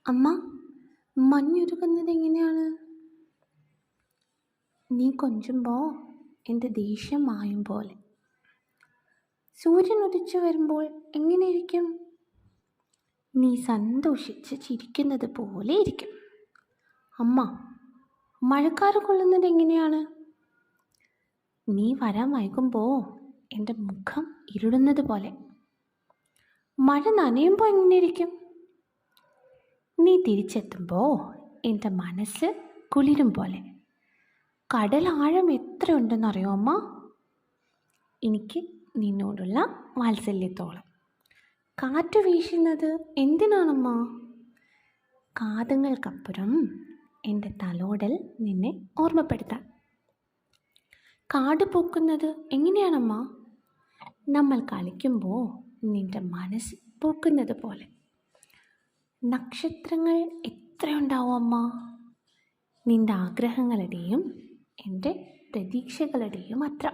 അമ്മ, മഞ്ഞുരുകുന്നത് എങ്ങനെയാണ്? നീ കൊഞ്ചുമ്പോൾ എൻ്റെ ദേഷ്യം മായും പോലെ. സൂര്യൻ ഉദിച്ചു വരുമ്പോൾ എങ്ങനെയിരിക്കും? നീ സന്തോഷിച്ച് ചിരിക്കുന്നത് പോലെ ഇരിക്കും. അമ്മ, മഴക്കാറ് കൊള്ളുന്നത് എങ്ങനെയാണ്? നീ വരാൻ വൈകുമ്പോൾ എൻ്റെ മുഖം ഇരുളുന്നത് പോലെ. മഴ നനയുമ്പോൾ എങ്ങനെയിരിക്കും? നീ തിരിച്ചെത്തുമ്പോൾ എൻ്റെ മനസ്സ് കുളിരും പോലെ. കടൽ ആഴം എത്ര ഉണ്ടെന്നറിയോ അമ്മ? എനിക്ക് നിന്നോടുള്ള വാത്സല്യത്തോളം. കാറ്റ് വീശുന്നത് എന്തിനാണമ്മ? കാതങ്ങൾക്കപ്പുറം എൻ്റെ തലോടൽ നിന്നെ ഓർമ്മപ്പെടുത്താൻ. കാട് പൂക്കുന്നത് എങ്ങനെയാണമ്മ? നമ്മൾ കളിക്കുമ്പോൾ നിൻ്റെ മനസ്സ് പൂക്കുന്നത് പോലെ. നക്ഷത്രങ്ങൾ എത്രയുണ്ടാവും അമ്മ? നിൻ്റെ ആഗ്രഹങ്ങളുടെയും എൻ്റെ പ്രതീക്ഷകളുടെയും അത്ര.